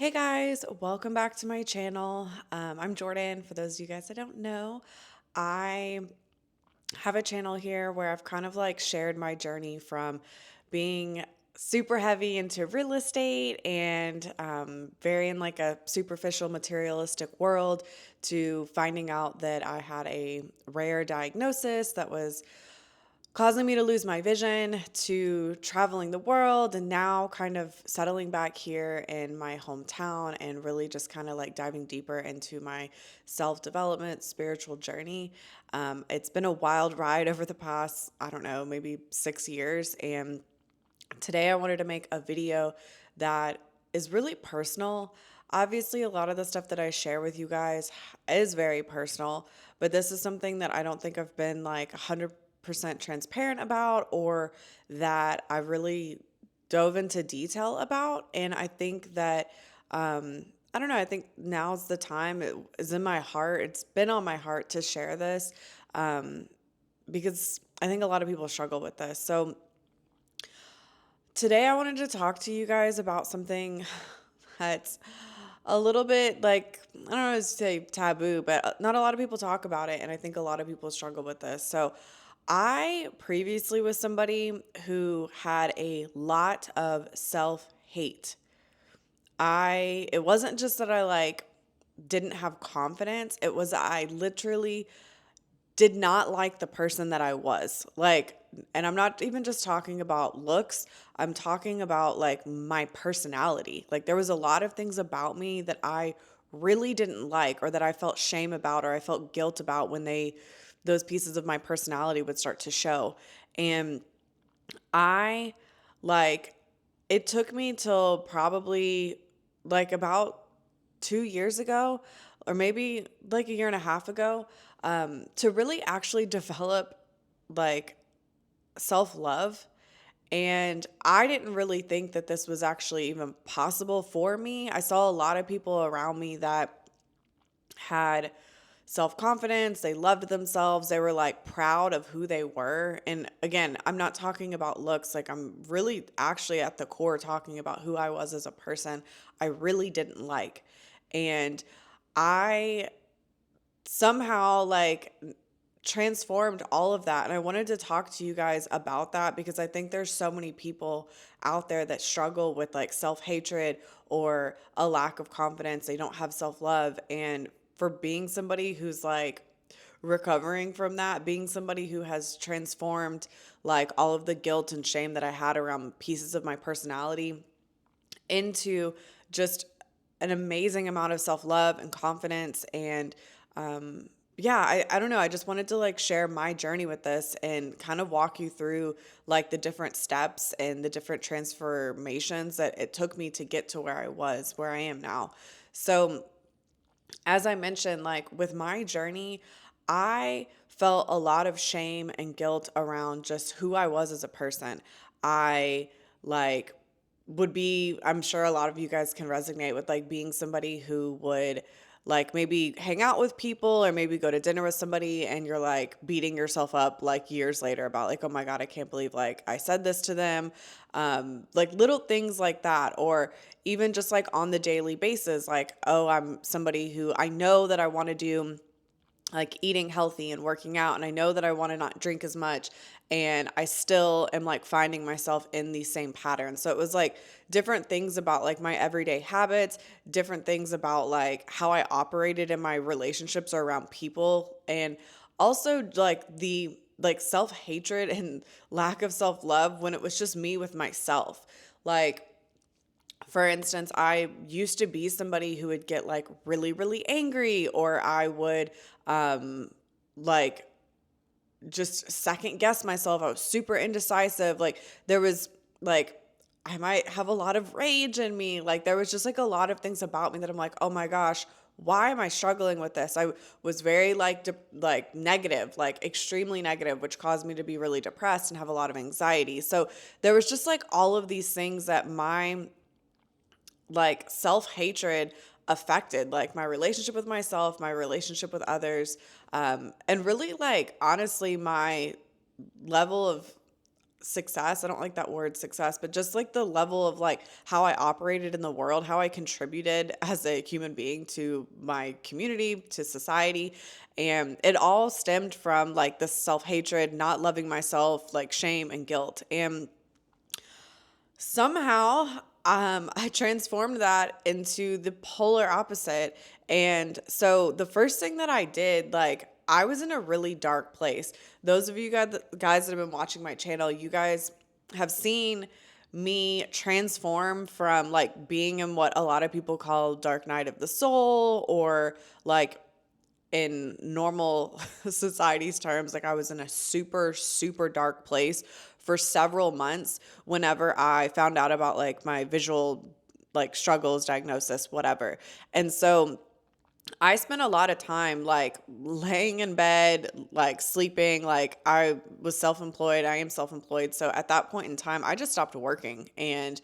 Hey guys, welcome back to my channel. I'm Jordan. For those of you guys that don't know, I have a channel here where I've kind of like shared my journey from being super heavy into real estate and very in like a superficial materialistic world to finding out that I had a rare diagnosis that was causing me to lose my vision, to traveling the world, and now kind of settling back here in my hometown and really just kind of like diving deeper into my self development, spiritual journey. It's been a wild ride over the past, I don't know, maybe 6 years. And today I wanted to make a video that is really personal. Obviously, a lot of the stuff that I share with you guys is very personal, but this is something that I don't think I've been like 100% transparent about or that I really dove into detail about. And I think that, I don't know, I think now's the time. It is in my heart. It's been on my heart to share this um, because I think a lot of people struggle with this. So, today, I wanted to talk to you guys about something that's a little bit like, I don't know how to say taboo, but not a lot of people talk about it. And I think a lot of people struggle with this. So, I previously was somebody who had a lot of self hate. It wasn't just that I like didn't have confidence, it was I literally did not like the person that I was. Like, and I'm not even just talking about looks, I'm talking about like my personality. Like, there was a lot of things about me that I really didn't like or that I felt shame about or I felt guilt about when those pieces of my personality would start to show. And I like it took me till probably like about 2 years ago, or maybe like a year and a half ago, to really actually develop like self love. And I didn't really think that this was actually even possible for me. I saw a lot of people around me that had self confidence, they loved themselves, they were like proud of who they were. And again, I'm not talking about looks, like, I'm really actually at the core talking about who I was as a person. I really didn't like. And I somehow like transformed all of that. And I wanted to talk to you guys about that because I think there's so many people out there that struggle with like self hatred or a lack of confidence. They don't have self love. And for being somebody who's like recovering from that, being somebody who has transformed like all of the guilt and shame that I had around pieces of my personality into just an amazing amount of self love and confidence. And yeah, I don't know. I just wanted to like share my journey with this and kind of walk you through like the different steps and the different transformations that it took me to get to where I was, where I am now. So, as I mentioned, like with my journey, I felt a lot of shame and guilt around just who I was as a person. I like would be, I'm sure a lot of you guys can resonate with like being somebody who would like maybe hang out with people or maybe go to dinner with somebody and you're like beating yourself up like years later about like, oh my God, I can't believe like I said this to them. Like little things like that. Or even just like on the daily basis, like, oh, I'm somebody who I know that I want to do like eating healthy and working out, and I know that I want to not drink as much, and I still am like finding myself in these same patterns. So it was like different things about like my everyday habits, different things about like how I operated in my relationships or around people, and also like the like self-hatred and lack of self-love when it was just me with myself. Like, for instance, I used to be somebody who would get like really, really angry, or I would like just second guess myself. I was super indecisive. Like, there was like, I might have a lot of rage in me. Like, there was just like a lot of things about me that I'm like, oh my gosh, why am I struggling with this? I was very like like negative, like extremely negative, which caused me to be really depressed and have a lot of anxiety. So there was just like all of these things that my like self-hatred affected like my relationship with myself, my relationship with others, and really like honestly my level of success. I don't like that word success, but just like the level of like how I operated in the world, how I contributed as a human being to my community, to society. And it all stemmed from like this self-hatred, not loving myself, like shame and guilt. And somehow I transformed that into the polar opposite. And so the first thing that I did, like, I was in a really dark place. Those of you guys that have been watching my channel, you guys have seen me transform from like being in what a lot of people call dark night of the soul, or like in normal society's terms, like I was in a super, super dark place for several months whenever I found out about like my visual like struggles, diagnosis, whatever. And so I spent a lot of time like laying in bed, like sleeping, like I was self-employed. I am self-employed. So at that point in time, I just stopped working. And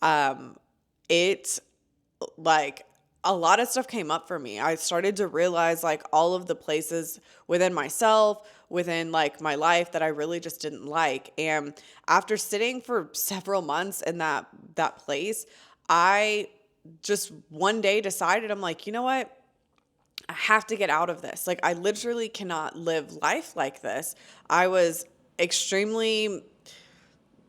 um, it like a lot of stuff came up for me. I started to realize like all of the places within myself, within like my life that I really just didn't like. And after sitting for several months in that place, I just one day decided, I'm like, you know what? I have to get out of this. Like, I literally cannot live life like this. I was extremely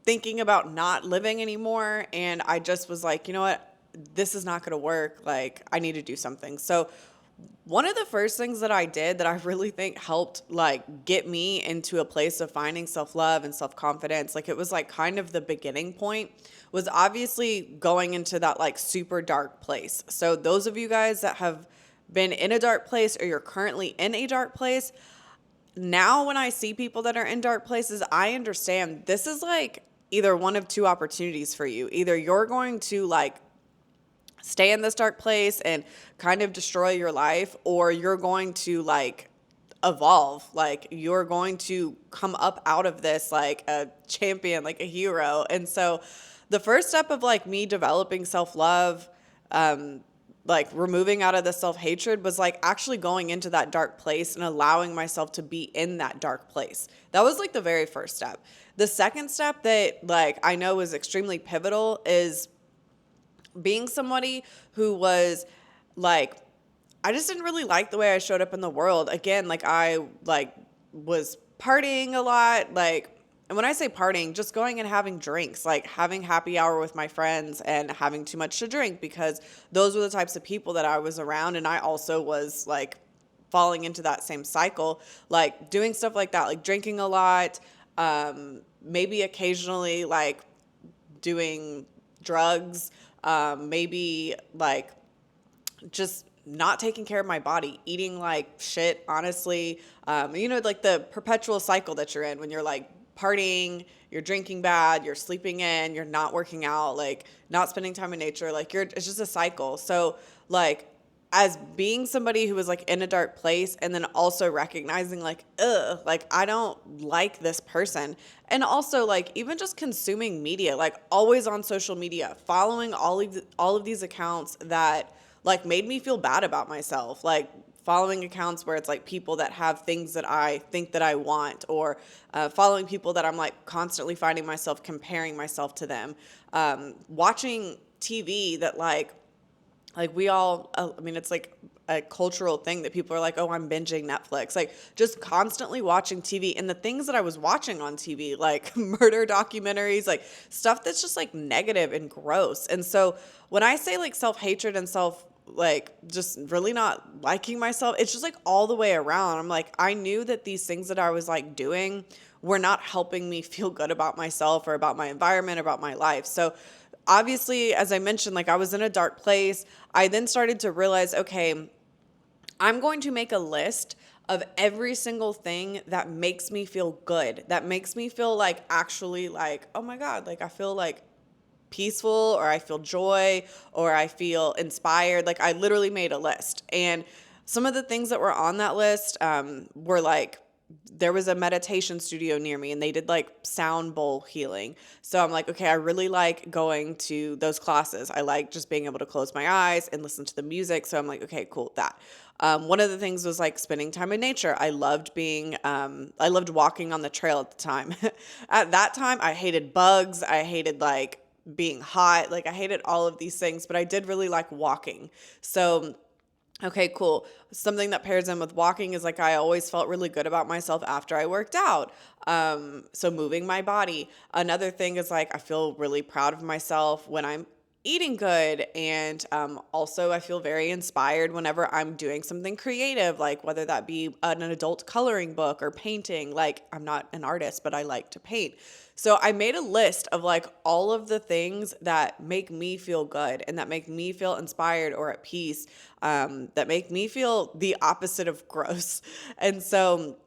thinking about not living anymore. And I just was like, you know what? This is not going to work. Like, I need to do something. So, one of the first things that I did that I really think helped like get me into a place of finding self-love and self-confidence, like it was like kind of the beginning point, was obviously going into that like super dark place. So those of you guys that have been in a dark place or you're currently in a dark place, now when I see people that are in dark places, I understand this is like either one of two opportunities for you. Either you're going to like stay in this dark place and kind of destroy your life, or you're going to like evolve. Like you're going to come up out of this like a champion, like a hero. And so the first step of like me developing self-love, like removing out of the self-hatred, was like actually going into that dark place and allowing myself to be in that dark place. That was like the very first step. The second step that like I know is extremely pivotal is being somebody who was like, I just didn't really like the way I showed up in the world. Again, like I like was partying a lot, like, and when I say partying, just going and having drinks, like having happy hour with my friends and having too much to drink, because those were the types of people that I was around. And I also was like falling into that same cycle, like doing stuff like that, like drinking a lot, maybe occasionally like doing drugs, maybe like just not taking care of my body, eating like shit, honestly. You know, like the perpetual cycle that you're in when you're like partying, you're drinking bad, you're sleeping in, you're not working out, like not spending time in nature, like it's just a cycle. So like as being somebody who was like in a dark place, and then also recognizing like, ugh, like I don't like this person. And also like even just consuming media, like always on social media, following all of these accounts that like made me feel bad about myself, like following accounts where it's like people that have things that I think that I want, or following people that I'm like constantly finding myself comparing myself to them, watching TV that like we all, I mean, it's like a cultural thing that people are like, oh, I'm binging Netflix. Like just constantly watching TV, and the things that I was watching on TV, like murder documentaries, like stuff that's just like negative and gross. And so when I say like self-hatred and like just really not liking myself, it's just like all the way around. I'm like, I knew that these things that I was like doing were not helping me feel good about myself or about my environment, about my life. So obviously, as I mentioned, like I was in a dark place. I then started to realize, okay, I'm going to make a list of every single thing that makes me feel good, that makes me feel like actually like, oh my God, like I feel like peaceful, or I feel joy, or I feel inspired. Like I literally made a list. And some of the things that were on that list were like there was a meditation studio near me and they did like sound bowl healing. So I'm like, okay, I really like going to those classes. I like just being able to close my eyes and listen to the music. So I'm like, okay, cool, that. One of the things was like spending time in nature. I loved walking on the trail at the time. At that time, I hated bugs. I hated like being hot. Like I hated all of these things, but I did really like walking. So okay, cool. Something that pairs in with walking is like I always felt really good about myself after I worked out. So moving my body. Another thing is like I feel really proud of myself when I'm eating good. And also, I feel very inspired whenever I'm doing something creative, like whether that be an adult coloring book or painting. Like, I'm not an artist, but I like to paint. So I made a list of like all of the things that make me feel good and that make me feel inspired or at peace, that make me feel the opposite of gross. And so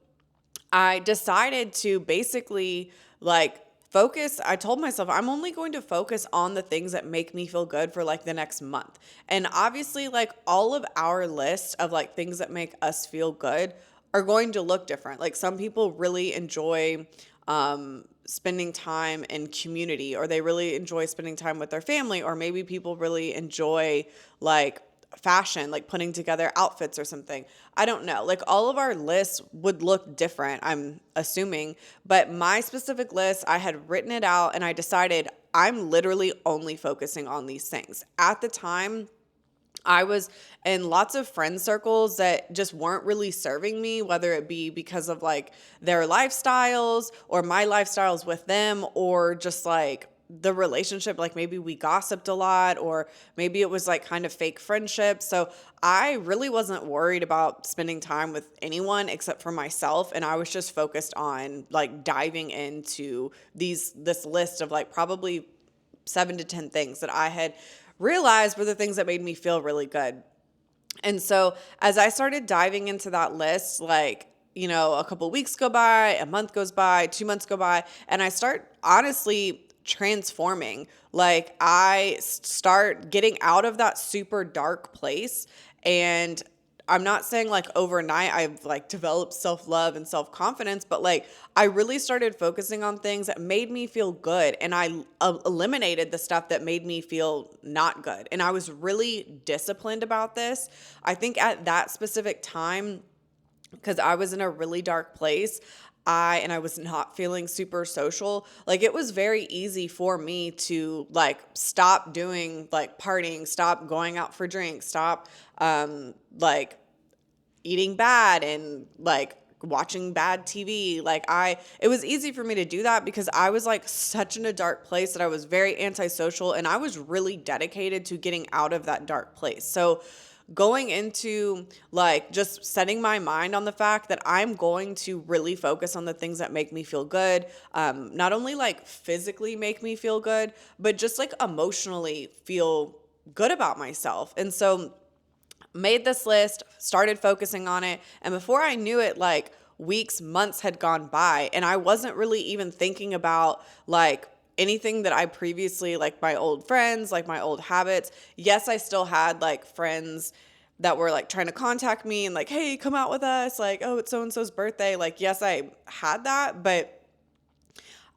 I decided to basically like focus. I told myself I'm only going to focus on the things that make me feel good for like the next month. And obviously, like all of our list of like things that make us feel good are going to look different. Like some people really enjoy spending time in community, or they really enjoy spending time with their family, or maybe people really enjoy like fashion, like putting together outfits or something. I don't know. Like all of our lists would look different, I'm assuming. But my specific list, I had written it out and I decided I'm literally only focusing on these things. At the time, I was in lots of friend circles that just weren't really serving me, whether it be because of like their lifestyles or my lifestyles with them, or just like the relationship. Like maybe we gossiped a lot, or maybe it was like kind of fake friendship. So I really wasn't worried about spending time with anyone except for myself. And I was just focused on like diving into this list of like probably 7 to 10 things that I had realized were the things that made me feel really good. And so as I started diving into that list, like, a couple weeks go by, a month goes by, 2 months go by, and I start honestly transforming. Like I start getting out of that super dark place. And I'm not saying like overnight I've like developed self-love and self-confidence, but like I really started focusing on things that made me feel good, and I eliminated the stuff that made me feel not good. And I was really disciplined about this. I think at that specific time, because I was in a really dark place, I was not feeling super social. Like it was very easy for me to like stop doing like partying, stop going out for drinks, stop like eating bad and like watching bad TV. It was easy for me to do that because I was like such in a dark place that I was very antisocial, and I was really dedicated to getting out of that dark place. So going into like just setting my mind on the fact that I'm going to really focus on the things that make me feel good, not only like physically make me feel good, but just like emotionally feel good about myself. And so made this list, started focusing on it, and before I knew it, like weeks, months had gone by, and I wasn't really even thinking about like anything that I previously, like my old friends, like my old habits. Yes, I still had like friends that were like trying to contact me and like, hey, come out with us, like, oh, it's so and so's birthday. Like, yes, I had that, but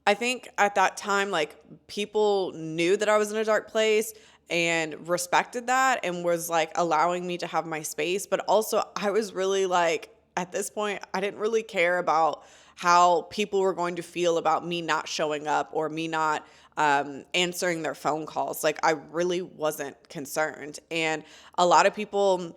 I think at that time, like people knew that I was in a dark place and respected that and was like allowing me to have my space. But also, I was really like, at this point, I didn't really care about how people were going to feel about me not showing up or me not answering their phone calls. Like, I really wasn't concerned. And a lot of people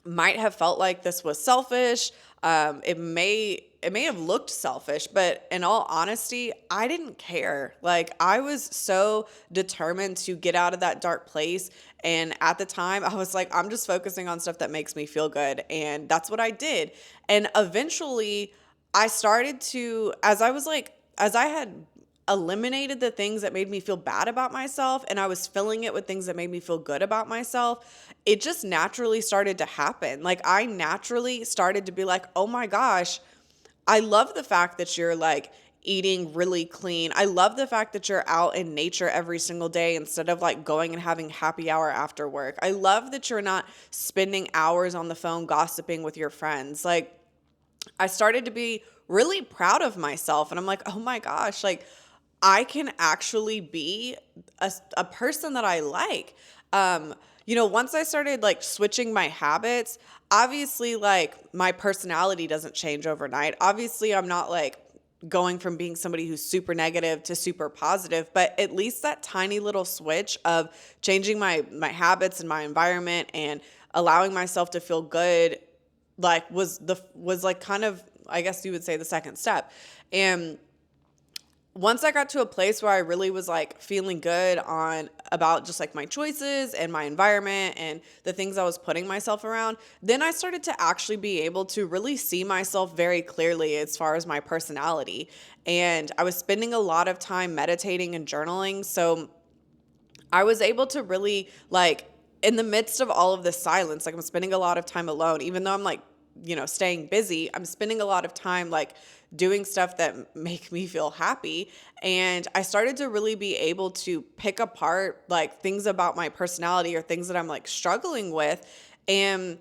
might have felt like this was selfish. It may have looked selfish, but in all honesty, I didn't care. Like I was so determined to get out of that dark place. And at the time, I was like, I'm just focusing on stuff that makes me feel good. And that's what I did. And eventually I started to, as I had eliminated the things that made me feel bad about myself and I was filling it with things that made me feel good about myself, it just naturally started to happen. Like I naturally started to be like, oh my gosh, I love the fact that you're like eating really clean. I love the fact that you're out in nature every single day instead of like going and having happy hour after work. I love that you're not spending hours on the phone gossiping with your friends. Like I started to be really proud of myself. And I'm like, oh my gosh, like I can actually be a person that I like. Um, once I started like switching my habits, obviously, like my personality doesn't change overnight. Obviously, I'm not like going from being somebody who's super negative to super positive, but at least that tiny little switch of changing my habits and my environment and allowing myself to feel good like was like kind of, I guess you would say, the second step. And once I got to a place where I really was like feeling good on about just like my choices and my environment and the things I was putting myself around, then I started to actually be able to really see myself very clearly as far as my personality. And I was spending a lot of time meditating and journaling. So I was able to really like in the midst of all of this silence, like I'm spending a lot of time alone, even though I'm like, staying busy, I'm spending a lot of time like doing stuff that make me feel happy. And I started to really be able to pick apart like things about my personality or things that I'm like struggling with. And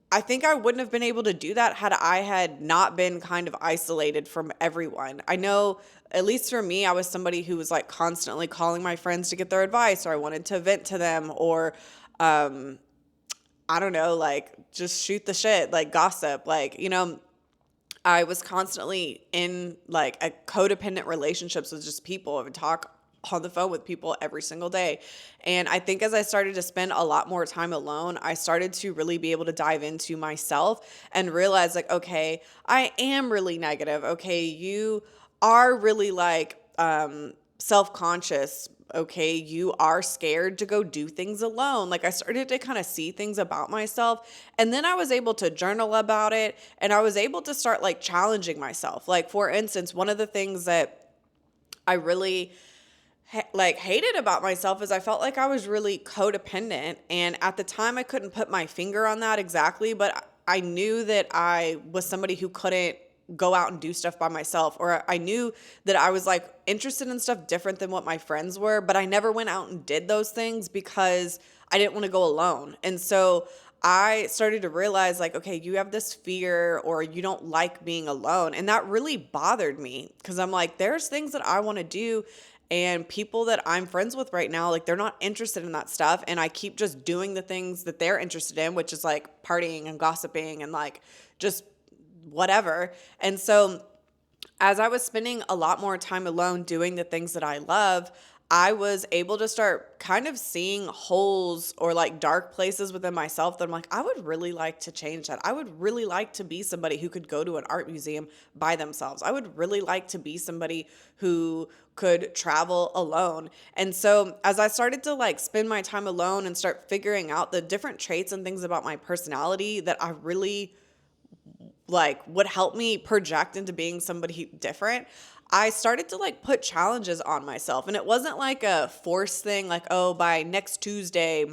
I think I wouldn't have been able to do that had I had not been kind of isolated from everyone. I know, at least for me, I was somebody who was like constantly calling my friends to get their advice, or I wanted to vent to them, or um, I don't know, like just shoot the shit, like gossip. Like, I was constantly in like a codependent relationships with just people. I would talk on the phone with people every single day. And I think as I started to spend a lot more time alone, I started to really be able to dive into myself and realize like, okay, I am really negative. Okay, you are really like self-conscious. Okay, you are scared to go do things alone. Like I started to kind of see things about myself, and then I was able to journal about it, and I was able to start like challenging myself. Like for instance, one of the things that I really like hated about myself is I felt like I was really codependent, and at the time I couldn't put my finger on that exactly, but I knew that I was somebody who couldn't go out and do stuff by myself, or I knew that I was like interested in stuff different than what my friends were, but I never went out and did those things because I didn't want to go alone. And so I started to realize like, okay, you have this fear or you don't like being alone. And that really bothered me because I'm like, there's things that I want to do, and people that I'm friends with right now, like they're not interested in that stuff. And I keep just doing the things that they're interested in, which is like partying and gossiping and like just whatever. And so as I was spending a lot more time alone doing the things that I love, I was able to start kind of seeing holes or like dark places within myself that I'm like, I would really like to change that. I would really like to be somebody who could go to an art museum by themselves. I would really like to be somebody who could travel alone. And so as I started to like spend my time alone and start figuring out the different traits and things about my personality that I really like would help me project into being somebody different, I started to like put challenges on myself. And it wasn't like a force thing, like, oh, by next Tuesday,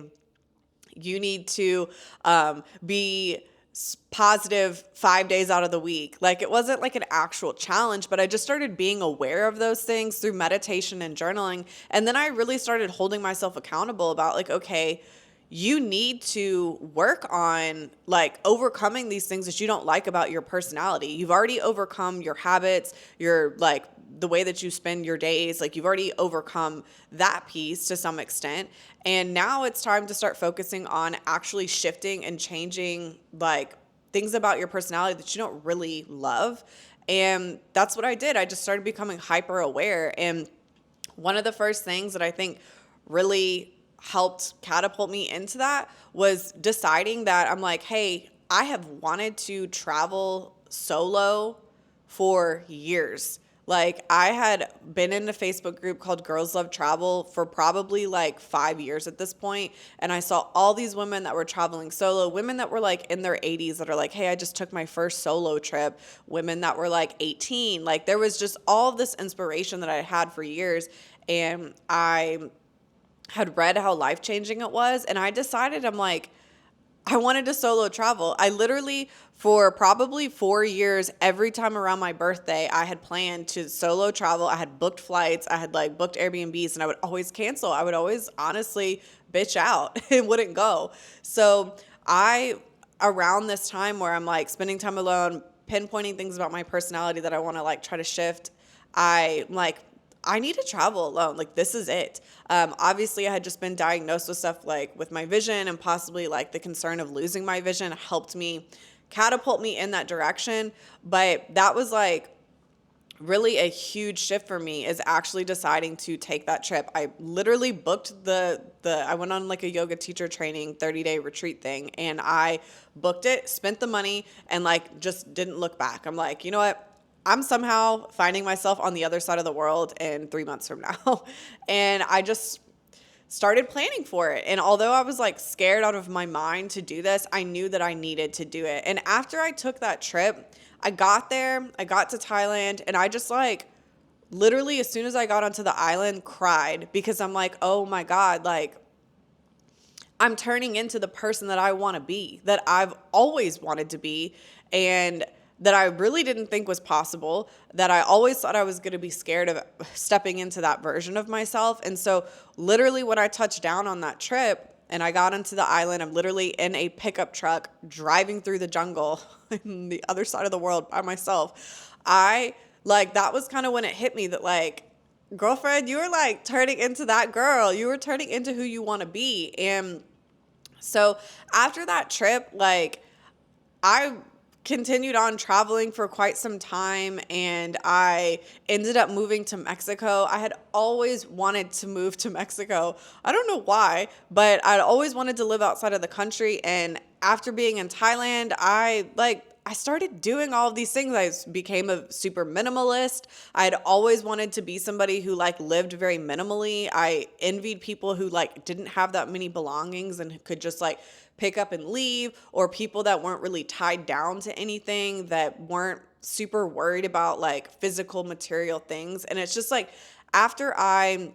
you need to be positive 5 days out of the week. Like it wasn't like an actual challenge, but I just started being aware of those things through meditation and journaling. And then I really started holding myself accountable about like, okay, you need to work on like overcoming these things that you don't like about your personality. You've already overcome your habits, your like the way that you spend your days. Like you've already overcome that piece to some extent. And now it's time to start focusing on actually shifting and changing like things about your personality that you don't really love. And that's what I did. I just started becoming hyper aware. And one of the first things that I think really helped catapult me into that was deciding that I'm like, hey, I have wanted to travel solo for years. Like I had been in a Facebook group called Girls Love Travel for probably like 5 years at this point. And I saw all these women that were traveling solo, women that were like in their 80s that are like, hey, I just took my first solo trip, women that were like 18. Like there was just all of this inspiration that I had for years. And I had read how life-changing it was, and I decided, I'm like, I wanted to solo travel. I literally, for probably 4 years, every time around my birthday, I had planned to solo travel. I had booked flights, I had like booked Airbnbs, and I would always cancel. I would always honestly bitch out and wouldn't go. So around this time where I'm like spending time alone, pinpointing things about my personality that I want to like try to shift, I need to travel alone. Like, this is it. Obviously, I had just been diagnosed with stuff like with my vision, and possibly like the concern of losing my vision helped me catapult me in that direction. But that was like really a huge shift for me, is actually deciding to take that trip. I literally booked I went on like a yoga teacher training 30-day retreat thing, and I booked it, spent the money, and like just didn't look back. I'm like, you know what? I'm somehow finding myself on the other side of the world in 3 months from now. And I just started planning for it. And although I was like scared out of my mind to do this, I knew that I needed to do it. And after I took that trip, I got there, I got to Thailand, and I just like literally as soon as I got onto the island cried, because I'm like, oh my God, like I'm turning into the person that I want to be, that I've always wanted to be, and that I really didn't think was possible, that I always thought I was going to be scared of stepping into that version of myself. And so literally when I touched down on that trip and I got onto the island, I'm literally in a pickup truck driving through the jungle on the other side of the world by myself. That was kind of when it hit me that like, girlfriend, you were like turning into that girl. You were turning into who you want to be. And so after that trip, like I continued on traveling for quite some time, and I ended up moving to Mexico. I had always wanted to move to Mexico. I don't know why, but I'd always wanted to live outside of the country. And after being in Thailand, I started doing all of these things. I became a super minimalist. I had always wanted to be somebody who like lived very minimally. I envied people who like didn't have that many belongings and could just like pick up and leave, or people that weren't really tied down to anything, that weren't super worried about like physical material things. And it's just like after I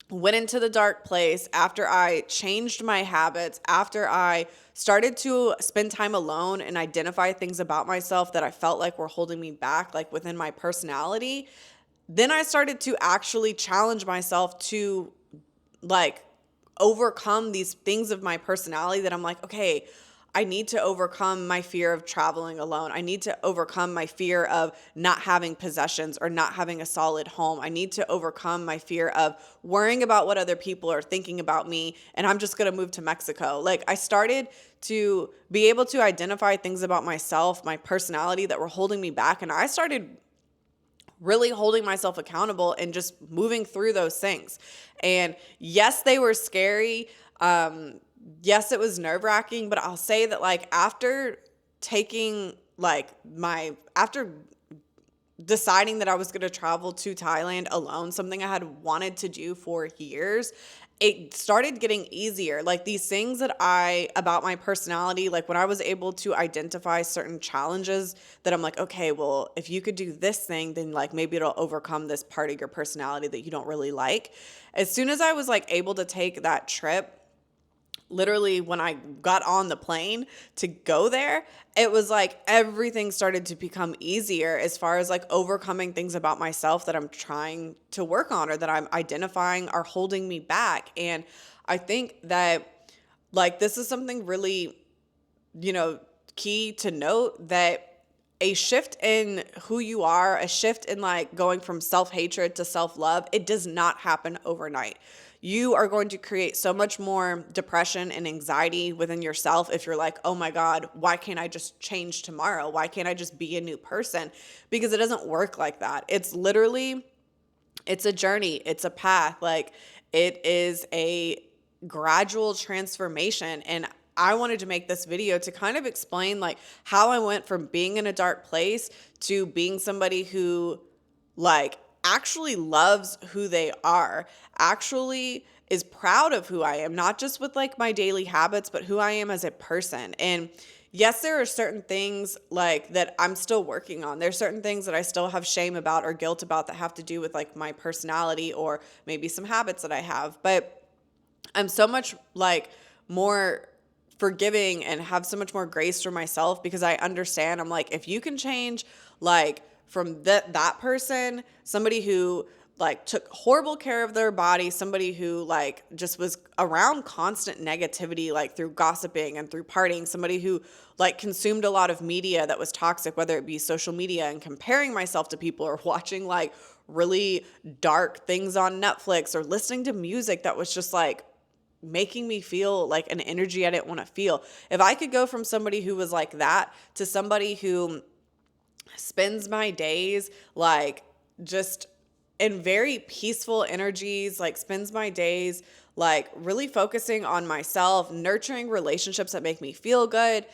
went into the dark place, after I changed my habits, after I started to spend time alone and identify things about myself that I felt like were holding me back, like within my personality, then I started to actually challenge myself to like overcome these things of my personality that I'm like, okay, I need to overcome my fear of traveling alone. I need to overcome my fear of not having possessions or not having a solid home. I need to overcome my fear of worrying about what other people are thinking about me, and I'm just going to move to Mexico. Like, I started to be able to identify things about myself, my personality, that were holding me back, and I started really holding myself accountable and just moving through those things. And yes, they were scary. Yes, it was nerve-wracking, but I'll say that like after deciding that I was going to travel to Thailand alone, something I had wanted to do for years, it started getting easier. Like these things about my personality, like when I was able to identify certain challenges that I'm like, okay, well, if you could do this thing, then like maybe it'll overcome this part of your personality that you don't really like. As soon as I was like able to take that trip, literally when I got on the plane to go there, it was like everything started to become easier as far as like overcoming things about myself that I'm trying to work on or that I'm identifying are holding me back. And I think that like this is something really, key to note, that a shift in who you are, a shift in like going from self-hatred to self-love, it does not happen overnight. You are going to create so much more depression and anxiety within yourself if you're like, oh my God, why can't I just change tomorrow? Why can't I just be a new person? Because it doesn't work like that. It's a journey. It's a path. Like it is a gradual transformation. And I wanted to make this video to kind of explain like how I went from being in a dark place to being somebody who like actually loves who they are, actually is proud of who I am, not just with like my daily habits, but who I am as a person. And yes, there are certain things like that I'm still working on. There's certain things that I still have shame about or guilt about that have to do with like my personality or maybe some habits that I have. But I'm so much like more forgiving and have so much more grace for myself because I understand, I'm like, if you can change like from that person, somebody who like took horrible care of their body, somebody who like just was around constant negativity, like through gossiping and through partying, somebody who like consumed a lot of media that was toxic, whether it be social media and comparing myself to people, or watching like really dark things on Netflix, or listening to music that was just like making me feel like an energy I didn't want to feel. If I could go from somebody who was like that to somebody who spends my days like just in very peaceful energies, like spends my days like really focusing on myself, nurturing relationships that make me feel good,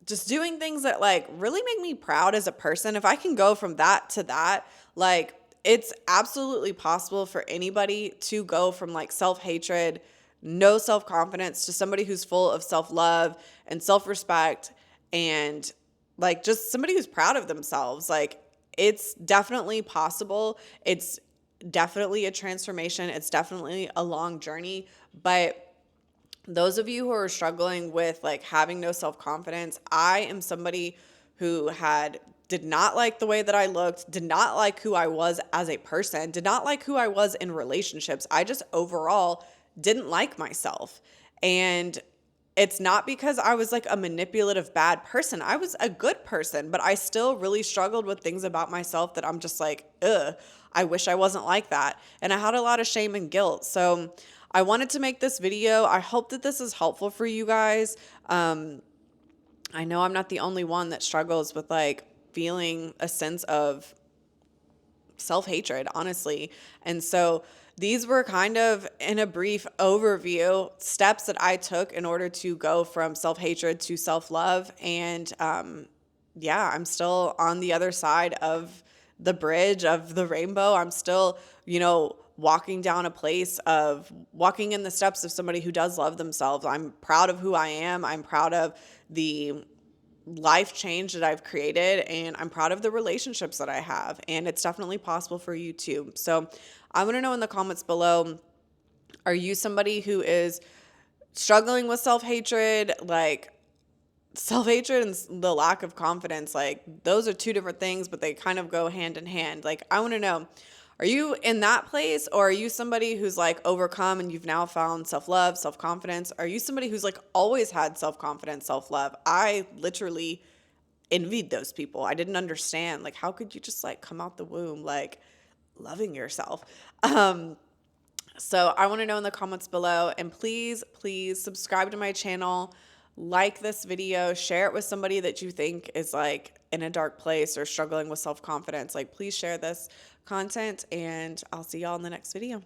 just doing things that like really make me proud as a person. If I can go from that to that, like it's absolutely possible for anybody to go from like self-hatred, no self-confidence, to somebody who's full of self-love and self-respect, and like just somebody who's proud of themselves. Like it's definitely possible. It's definitely a transformation. It's definitely a long journey. But those of you who are struggling with like having no self-confidence, I am somebody who did not like the way that I looked, did not like who I was as a person, did not like who I was in relationships. I just overall didn't like myself. And it's not because I was like a manipulative bad person. I was a good person, but I still really struggled with things about myself that I'm just like, ugh, I wish I wasn't like that. And I had a lot of shame and guilt. So I wanted to make this video. I hope that this is helpful for you guys. I know I'm not the only one that struggles with like feeling a sense of self-hatred, honestly. And so these were kind of, in a brief overview, steps that I took in order to go from self-hatred to self-love. And yeah, I'm still on the other side of the bridge of the rainbow. I'm still, walking down a place of walking in the steps of somebody who does love themselves. I'm proud of who I am. I'm proud of the life change that I've created, and I'm proud of the relationships that I have, and it's definitely possible for you too. So I want to know in the comments below, are you somebody who is struggling with self-hatred? Like self-hatred and the lack of confidence, like those are two different things, but they kind of go hand in hand. Like I want to know, are you in that place, or are you somebody who's like overcome and you've now found self-love, self-confidence? Are you somebody who's like always had self-confidence, self-love? I literally envied those people. I didn't understand, like, how could you just like come out the womb like loving yourself? So I want to know in the comments below, and please subscribe to my channel, like this video, share it with somebody that you think is like in a dark place or struggling with self-confidence. Like please share this content, and I'll see y'all in the next video.